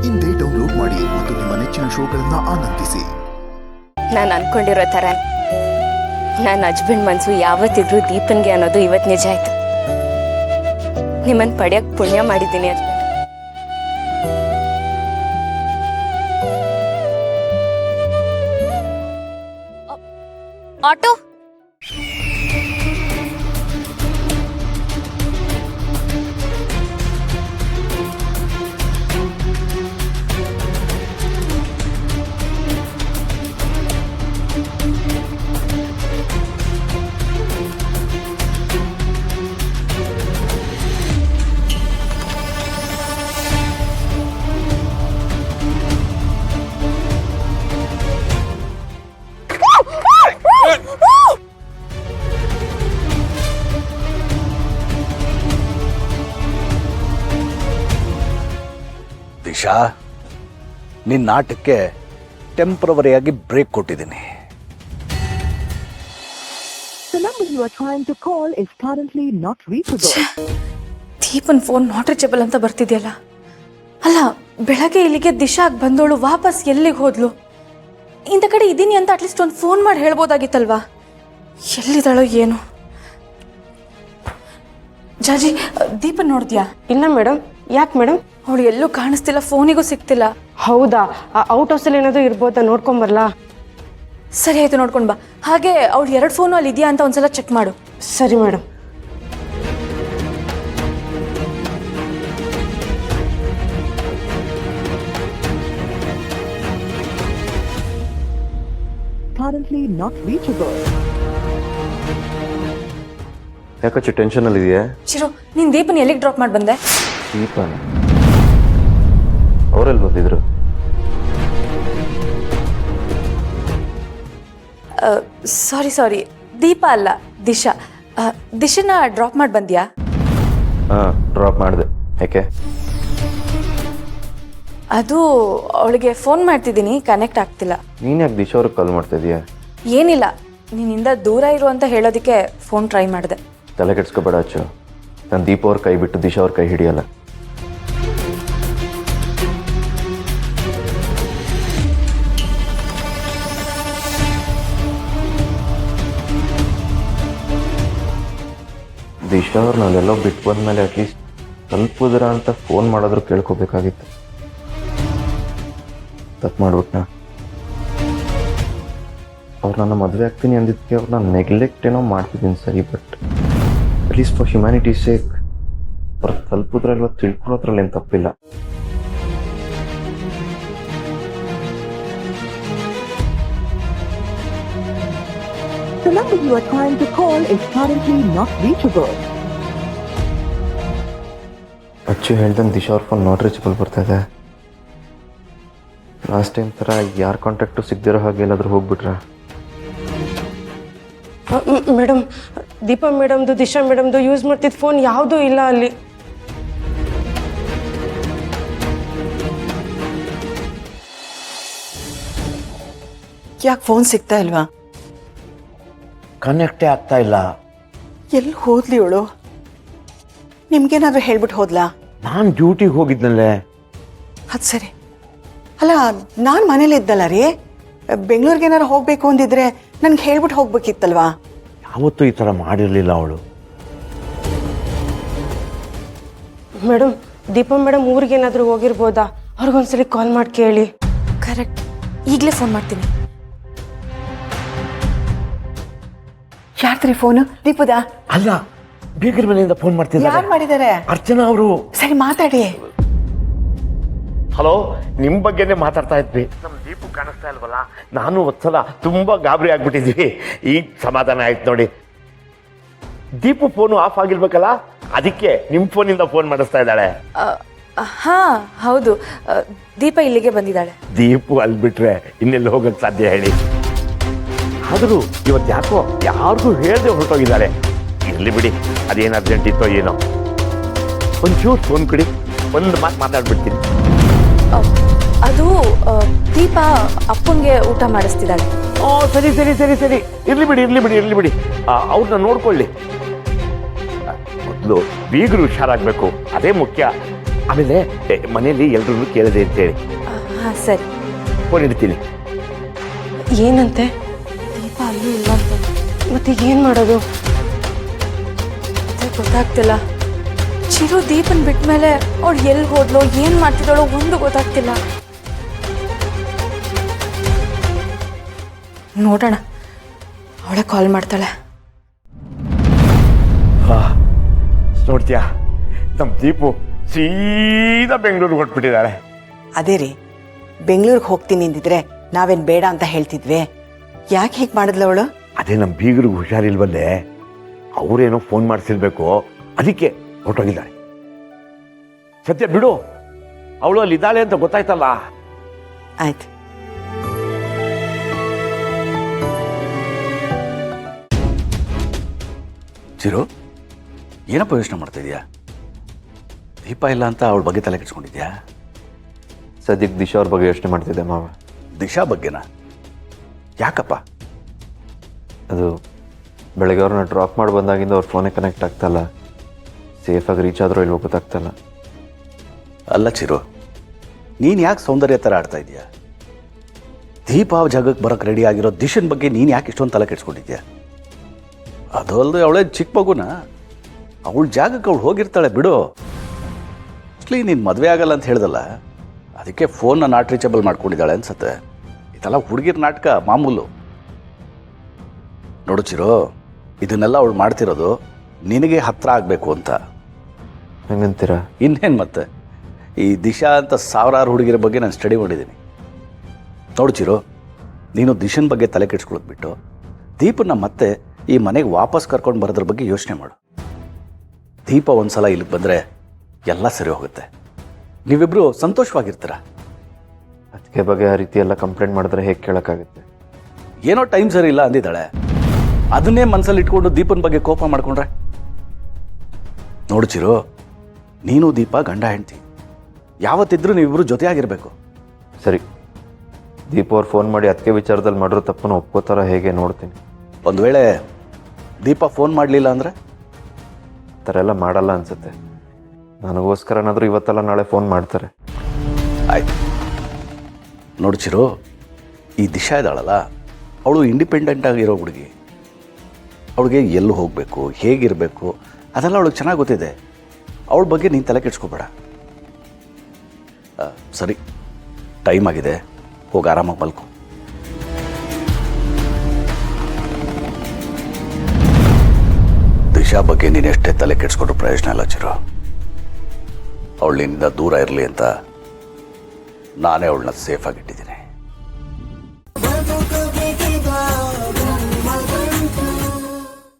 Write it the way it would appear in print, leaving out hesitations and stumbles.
ಇಂದೇ ಡೌನ್ಲೋಡ್ ಮಾಡಿ ಮತ್ತು ನಿಮ್ಮ ನೆಚ್ಚಿನ ಶೋಗಳನ್ನ ಆನಂದಿಸಿ. ನಾನು ಅನ್ಕೊಂಡಿರೋ ಥರ ನನ್ನ ಹಸ್ಬೆಂಡ್ ಮನಸ್ಸು ಯಾವತ್ತಿದ್ರು ದೀಪನ್ಗೆ ಅನ್ನೋದು ಇವತ್ತು ನಿಜ ಆಯ್ತು. ನಿಮ್ಮನ್ನು ಪಡೆಯಕ್ಕೆ ಪುಣ್ಯ ಮಾಡಿದ್ದೀನಿ ಹಸ್ಬೆಂಡ್. ಆಟೋ ದಿಶಾ, ನಿನ್ನ ನಾಟಕ್ಕೆ ಟೆಂಪ್ರವರಿಯಾಗಿ ಬ್ರೇಕ್ ಕೊಟ್ಟಿದ್ದೀನಿ. The number you are trying to call is currently not reachable. Deepan phone not reachable ಅಂತ ಬರ್ತಿದೆಯಲ್ಲ. ಅಲ್ಲ, ಬೆಳಗ್ಗೆ ಇಲ್ಲಿಗೆ ದಿಶಾಗ್ ಬಂದೋಳು ವಾಪಸ್ ಎಲ್ಲಿಗೆ ಹೋದ್ಲು? ಇಂಥ ಕಡೆ ಇದ್ದೀನಿ ಅಂತ ಅಟ್ಲೀಸ್ಟ್ ಒಂದು ಫೋನ್ ಮಾಡಿ ಹೇಳ್ಬೋದಾಗಿತ್ತಲ್ವಾ? ಎಲ್ಲಿದ್ದಾಳೋ ಏನು? ಜಾಜಿ, ದೀಪನ್ ನೋಡ್ತೀಯಾ? ಇಲ್ಲ ಮೇಡಮ್. ಯಾಕೆ ಮೇಡಮ್? ಅವಳು ಎಲ್ಲೂ ಕಾಣಿಸ್ತಿಲ್ಲ, ಫೋನಿಗೂ ಸಿಗ್ತಿಲ್ಲ. ಹೌದಾ? ಔಟ್ ಹೌಸಲ್ಲಿ ಏನಾದರೂ ಇರ್ಬೋದಾ? ನೋಡ್ಕೊಂಬರ್ಲಾ? ಸರಿ ಆಯ್ತು, ನೋಡ್ಕೊಂಡು ಬಾ. ಹಾಗೆ ಅವಳು 2 ಫೋನು ಅಲ್ಲಿ ಇದೆಯಾ ಅಂತ ಒಂದ್ಸಲ ಚೆಕ್ ಮಾಡು. ಸರಿ ಮೇಡಮ್. Currently not reachable. ಯಾಕಚ್ಚು ಟೆನ್ಷನಲ್ಲಿ ಇದೆಯಾ? ಚಿರು, ನೀನು ದೀಪನ್ ಎಲ್ಲಿಗೆ ಡ್ರಾಪ್ ಮಾಡಿ ಬಂದೆ? ದೀಪನ ಅವರೆಲ್ಲಿ ಬಂದಿದ್ರು? ಸಾರಿ, ದೀಪ ಅಲ್ಲ, ದಿಶಾ. ದಿಶನ ಡ್ರಾಪ್ ಮಾಡಿ ಬಂದ್ಯಾ? ಹಾಂ, ಡ್ರಾಪ್ ಮಾಡಿದೆ. ಯಾಕೆ? ಅದು ಅವಳಿಗೆ ಫೋನ್ ಮಾಡ್ತಿದ್ದೀನಿ, ಕನೆಕ್ಟ್ ಆಗ್ತಿಲ್ಲ. ನೀನು ಯಾಕೆ ದಿಶಾ ಅವ್ರಿಗೆ ಕಾಲ್ ಮಾಡ್ತಾ ಇದೀಯಾ? ಏನಿಲ್ಲ, ನಿನ್ನಿಂದ ದೂರ ಇರು ಅಂತ ಹೇಳೋದಕ್ಕೆ ಫೋನ್ ಟ್ರೈ ಮಾಡಿದೆ. ತಲೆ ಕೆಡ್ಸ್ಕೊಬೇಡ ಅಚ್ಚು. ನಾನು ದೀಪ ಅವ್ರ ಕೈ ಬಿಟ್ಟು ದಿಶಾ ಅವ್ರ ಕೈ ಹಿಡಿಯಲ್ಲ. ದಿಶಾ ಅವ್ರು ನಾವೆಲ್ಲೋ ಬಿಟ್ಟು ಬಂದಮೇಲೆ ಅಟ್ಲೀಸ್ಟ್ ತಲುಪಿದ್ರ ಅಂತ ಫೋನ್ ಮಾಡೋದ್ರು ಕೇಳ್ಕೊಬೇಕಾಗಿತ್ತು. ತಪ್ಪು ಮಾಡ್ಬಿಟ್ನಾ? ಅವ್ರು ನನ್ನ ಮದುವೆ ಆಗ್ತೀನಿ ಅಂದಿದ್ದಕ್ಕೆ ಅವ್ರು ನಾನು ನೆಗ್ಲೆಕ್ಟ್ ಏನೋ ಮಾಡ್ತಿದ್ದೀನಿ ಸರಿ, but at least for humanity sake ಅವ್ರು ತಲುಪಿದ್ರಲ್ವ ತಿಳ್ಕೊಳ್ಳೋದ್ರಲ್ಲಿ ಏನು ತಪ್ಪಿಲ್ಲ. The number you are trying to call is currently not reachable. ಅಚ್ಚು ಹೇಳ್ದಂಗೆ ದಿಶಾ ಅವ್ರ ಫೋನ್ ನಾಟ್ ರೀಚಬಲ್ ಬರ್ತಾ ಇದೆ. ಲಾಸ್ಟ್ ಟೈಮ್ ಥರ ಯಾರ ಕಾಂಟ್ಯಾಕ್ಟು ಸಿಗದಿರೋ ಹಾಗೆ ಎಲ್ಲಾದರೂ ಹೋಗ್ಬಿಟ್ರಾ? ಮೇಡಮ್, ದೀಪಾ ಮೇಡಮ್ದು, ದಿಶಾ ಮೇಡಮ್ದು ಯೂಸ್ ಮಾಡ್ತಿದ್ದ ಫೋನ್ ಯಾವುದೂ ಇಲ್ಲ ಅಲ್ಲಿ. ಯಾಕೆ ಫೋನ್ ಸಿಗ್ತಾ ಇಲ್ವಾ? ಕನೆಕ್ಟೇ ಆಗ್ತಾ ಇಲ್ಲ. ಎಲ್ಲಿ ಹೋದ್ಲಿ ಇವಳು? ನಿಮ್ಗೇನಾದ್ರೂ ಹೇಳ್ಬಿಟ್ಟು ಹೋದ್ಲಾ? ನಾನು ಡ್ಯೂಟಿಗೆ ಹೋಗಿದ್ನಲ್ಲೇ. ಅದು ಸರಿ. ಅಲ್ಲ, ನಾನು ಮನೇಲಿ ಇದ್ದಲ್ಲ ರೀ. ಬೆಂಗಳೂರಿಗೆ ಏನಾರು ಹೋಗ್ಬೇಕು ಅಂದಿದ್ರೆ ನನ್ಗೆ ಹೇಳ್ಬಿಟ್ಟು ಹೋಗ್ಬೇಕಿತ್ತಲ್ವಾ? ಯಾವತ್ತೂ ಈ ಥರ ಮಾಡಿರಲಿಲ್ಲ ಅವಳು. ಮೇಡಮ್, ದೀಪಾ ಮೇಡಮ್ ಊರಿಗೇನಾದರೂ ಹೋಗಿರ್ಬೋದಾ? ಅವ್ರಿಗೊಂದ್ಸಲಿ ಕಾಲ್ ಮಾಡಿ ಕೇಳಿ. ಕರೆಕ್ಟ್, ಈಗಲೇ ಫೋನ್ ಮಾಡ್ತೀನಿ. ಯಾರ್ದ್ರಿ ಫೋನು? ದೀಪದ? ಅಲ್ಲ, ಬೀಗರ ಮನೆಯಿಂದ ಫೋನ್ ಮಾಡ್ತಿದ್ದಾರೆ. ಯಾರು ಮಾಡಿದ್ದಾರೆ? ಅರ್ಚನಾ ಅವರು. ಸರಿ, ಮಾತಾಡಿ. ಹಲೋ, ನಿಮ್ಮ ಬಗ್ಗೆನೇ ಮಾತಾಡ್ತಾ ಇದ್ವಿ. ನಮ್ಮ ದೀಪು ಕಾಣಿಸ್ತಾ ಇಲ್ವಲ್ಲ, ನಾನು ಒಂದ್ಸಲ ತುಂಬ ಗಾಬರಿ ಆಗ್ಬಿಟ್ಟಿದ್ವಿ. ಈಗ ಸಮಾಧಾನ ಆಯ್ತು ನೋಡಿ. ದೀಪು ಫೋನು ಆಫ್ ಆಗಿರ್ಬೇಕಲ್ಲ, ಅದಕ್ಕೆ ನಿಮ್ಮ ಫೋನಿಂದ ಫೋನ್ ಮಾಡಿಸ್ತಾ ಇದ್ದಾಳೆ. ಹಾ ಹೌದು, ದೀಪ ಇಲ್ಲಿಗೆ ಬಂದಿದ್ದಾಳೆ. ದೀಪು ಅಲ್ಲಿ ಬಿಟ್ರೆ ಇನ್ನೆಲ್ಲಿ ಹೋಗಕ್ಕೆ ಸಾಧ್ಯ ಹೇಳಿ? ಆದರೂ ಇವತ್ತು ಯಾಕೋ ಯಾರಿಗೂ ಹೇಳದೆ ಹೊರಟೋಗಿದ್ದಾರೆ. ಇರಲಿ ಬಿಡಿ, ಅದೇನು ಅರ್ಜೆಂಟ್ ಇತ್ತೋ ಏನೋ. ಒಂಚೂರು ಫೋನ್ ಕೊಡಿ, ಒಂದು ಮಾತು ಮಾತಾಡ್ಬಿಡ್ತೀನಿ. ಅದು ದೀಪ ಅಪ್ಪಂಗೆ ಊಟ ಮಾಡಿಸ್ತಿದ್ದಾಳೆ. ಸರಿ ಸರಿ ಸರಿ ಸರಿ, ಇರ್ಲಿ ಬಿಡಿ. ಅವ್ರನ್ನ ನೋಡ್ಕೊಳ್ಳಿ. ಮೊದಲು ಬೀಗರು ಹುಷಾರಾಗಬೇಕು, ಅದೇ ಮುಖ್ಯ. ಆಮೇಲೆ ಮನೆಯಲ್ಲಿ ಎಲ್ರೂ ಕೇಳಿದೆ ಅಂತೇಳಿ ಹಾಂ ಸರಿ. ಫೋನ್ ಇಡ್ತೀನಿ. ಏನಂತೆ? ದೀಪ ಅಲ್ಲೂ ಇಲ್ಲ ಅಂತ ಮತ್ತೀಗ ಏನು ಮಾಡೋದು? ಅದೇ ಗೊತ್ತಾಗ್ತಿಲ್ಲ. ಚಿರು ದೀಪನ್ ಬಿಟ್ಮೇಲೆ ಅವಳು ಎಲ್ಲಿ ಹೋದ್ಲು, ಏನು ಮಾಡ್ತಿದ್ದಾಳೋ ಒಂದು ಗೊತ್ತಾಗ್ತಿಲ್ಲ. ನೋಡೋಣ, ಅವಳೇ ಕಾಲ್ ಮಾಡ್ತಾಳೆ. ನೋಡ್ತೀಯಾ, ನಮ್ಮ ದೀಪು ಸೀದಾ ಬೆಂಗಳೂರಿಗೆ ಹೊಟ್ಬಿಟ್ಟಿದ್ದಾಳೆ. ಅದೇ ರೀ, ಬೆಂಗಳೂರಿಗೆ ಹೋಗ್ತೀನಿ ಅಂದಿದ್ರೆ ನಾವೇನು ಬೇಡ ಅಂತ ಹೇಳ್ತಿದ್ವಿ. ಯಾಕೆ ಹೀಗೆ ಮಾಡಿದ್ಲು ಅವಳು? ಅದೇ ನಮ್ಮ ಬೀಗರಿಗೆ ಹುಷಾರಿಲ್ವಲ್ಲೇ, ಅವರೇನೋ ಫೋನ್ ಮಾಡಿಸಿರ್ಬೇಕು, ಅದಕ್ಕೆ ಹೊರಟೋಗಿದ್ದಾಳೆ. ಸತ್ಯ ಬಿಡು, ಅವಳು ಅಲ್ಲಿ ಇದ್ದಾಳೆ ಅಂತ ಗೊತ್ತಾಯ್ತಲ್ಲ. ಆಯ್ತು. ಚಿರು, ಏನಪ್ಪ ಯೋಚನೆ ಮಾಡ್ತಾ ಇದೀಯಾ? ದೀಪ ಇಲ್ಲ ಅಂತ ಅವಳ ಬಗ್ಗೆ ತಲೆ ಕೆಡ್ಸ್ಕೊಂಡಿದ್ಯಾ? ಸದ್ಯಕ್ಕೆ ದಿಶಾ ಅವ್ರ ಬಗ್ಗೆ ಯೋಚನೆ ಮಾಡ್ತಿದ್ದೆ ಮಾವ. ದಿಶಾ ಬಗ್ಗೆನಾ? ಯಾಕಪ್ಪ? ಅದು ಬೆಳಗ್ಗೆ ಅವ್ರನ್ನ ಡ್ರಾಪ್ ಮಾಡಿ ಬಂದಾಗಿಂದ ಅವ್ರ ಫೋನೇ ಕನೆಕ್ಟ್ ಆಗ್ತಾಯಿಲ್ಲ. ಸೇಫಾಗಿ ರೀಚ್ ಆದರೂ ಇಲ್ವೋ ಗೊತ್ತಾಗ್ತಾಯಿಲ್ಲ. ಅಲ್ಲ ಚಿರು, ನೀನು ಯಾಕೆ ಸೌಂದರ್ಯ ಥರ ಆಡ್ತಾ ಇದೀಯಾ? ದೀಪ ಆ ಜಾಗಕ್ಕೆ ಬರೋಕ್ಕೆ ರೆಡಿ ಆಗಿರೋ ದಿಶನ್ ಬಗ್ಗೆ ನೀನು ಯಾಕೆ ಇಷ್ಟೊಂದು ತಲೆ ಕೆಡ್ಸ್ಕೊಂಡಿದ್ಯಾ? ಅದು ಅಲ್ಲದೆ ಅವಳೇ ಚಿಕ್ಕ ಮಗುನ, ಅವಳ ಜಾಗಕ್ಕೆ ಅವಳು ಹೋಗಿರ್ತಾಳೆ ಬಿಡು. ಅಷ್ಟಲಿ ನೀನು ಮದುವೆ ಆಗಲ್ಲ ಅಂತ ಹೇಳ್ದಲ್ಲ, ಅದಕ್ಕೆ ಫೋನ್ನ ನಾಟ್ ರೀಚಬಲ್ ಮಾಡ್ಕೊಂಡಿದ್ದಾಳೆ ಅನ್ಸತ್ತೆ. ಇದೆಲ್ಲ ಹುಡುಗಿರ ನಾಟಕ ಮಾಮೂಲು. ನೋಡು ಚಿರು, ಇದನ್ನೆಲ್ಲ ಅವಳು ಮಾಡ್ತಿರೋದು ನಿನಗೆ ಹತ್ರ ಆಗಬೇಕು ಅಂತ. ಹೆಂಗಂತೀರಾ? ಇನ್ನೇನು ಮತ್ತೆ, ಈ ದಿಶಾ ಅಂತ ಸಾವಿರಾರು ಹುಡುಗಿರ ಬಗ್ಗೆ ನಾನು ಸ್ಟಡಿ ಮಾಡಿದ್ದೀನಿ. ನೋಡು ಚಿರು, ನೀನು ದಿಶನ್ ಬಗ್ಗೆ ತಲೆ ಕೆಡ್ಸ್ಕೊಳ್ಳೋದು ಬಿಟ್ಟು ದೀಪನ್ನ ಮತ್ತೆ ಈ ಮನೆಗೆ ವಾಪಸ್ ಕರ್ಕೊಂಡು ಬರೋದ್ರ ಬಗ್ಗೆ ಯೋಚನೆ ಮಾಡು. ದೀಪ ಒಂದ್ಸಲ ಇಲ್ಲಿಗೆ ಬಂದರೆ ಎಲ್ಲ ಸರಿ ಹೋಗುತ್ತೆ, ನೀವಿಬ್ಬರು ಸಂತೋಷವಾಗಿರ್ತೀರ. ಅದಕ್ಕೆ ಬಗ್ಗೆ ಆ ರೀತಿ ಎಲ್ಲ ಕಂಪ್ಲೇಂಟ್ ಮಾಡಿದ್ರೆ ಹೇಗೆ ಕೇಳೋಕ್ಕಾಗುತ್ತೆ? ಏನೋ ಟೈಮ್ ಸರಿ ಇಲ್ಲ ಅಂದಿದ್ದಾಳೆ, ಅದನ್ನೇ ಮನಸ್ಸಲ್ಲಿ ಇಟ್ಕೊಂಡು ದೀಪನ ಬಗ್ಗೆ ಕೋಪ ಮಾಡ್ಕೊಂಡ್ರೆ? ನೋಡು ಚಿರು, ನೀನು ದೀಪ ಗಂಡ ಹೆಂಡ್ತಿ, ಯಾವತ್ತಿದ್ರೂ ನೀವಿಬ್ಬರು ಜೊತೆಯಾಗಿರಬೇಕು. ಸರಿ, ದೀಪ ಅವ್ರು ಫೋನ್ ಮಾಡಿ ಅದಕ್ಕೆ ವಿಚಾರದಲ್ಲಿ ಮಾಡಿರೋ ತಪ್ಪನ್ನು ಒಪ್ಕೋತಾರ ಹೇಗೆ ನೋಡ್ತೀನಿ. ಒಂದು ವೇಳೆ ದೀಪ ಫೋನ್ ಮಾಡಲಿಲ್ಲ ಅಂದರೆ? ಆ ಥರ ಎಲ್ಲ ಮಾಡಲ್ಲ ಅನ್ಸುತ್ತೆ. ನನಗೋಸ್ಕರನಾದರೂ ಇವತ್ತೆಲ್ಲ ನಾಳೆ ಫೋನ್ ಮಾಡ್ತಾರೆ. ಆಯ್ತು. ನೋಡು ಚಿರು, ಈ ದಿಶಾ ಇದ್ದಾಳಲ್ಲ, ಅವಳು ಇಂಡಿಪೆಂಡೆಂಟ್ ಆಗಿರೋ ಹುಡುಗಿ. ಅವಳಿಗೆ ಎಲ್ಲಿ ಹೋಗಬೇಕು, ಹೇಗಿರಬೇಕು ಅದೆಲ್ಲ ಅವಳಿಗೆ ಚೆನ್ನಾಗಿ ಗೊತ್ತಿದೆ. ಅವಳ ಬಗ್ಗೆ ನೀನು ತಲೆ ಕೆಡ್ಸ್ಕೋಬೇಡ. ಸರಿ, ಟೈಮ್ ಆಗಿದೆ, ಹೋಗಿ ಆರಾಮಾಗಿ ಮಲ್ಕೊ. ದಿಶಾ ಬಗ್ಗೆ ನೀನು ಎಷ್ಟೇ ತಲೆ ಕೆಡ್ಸ್ಕೊಂಡ್ರು ಪ್ರಯೋಜನ ಇಲ್ಲ ಚಿರು. ಅವಳು ನಿನ್ನಿಂದ ದೂರ ಇರಲಿ ಅಂತ ನಾನೇ ಅವಳನ್ನ ಸೇಫ್ ಆಗಿಟ್ಟಿದ್ದೆ.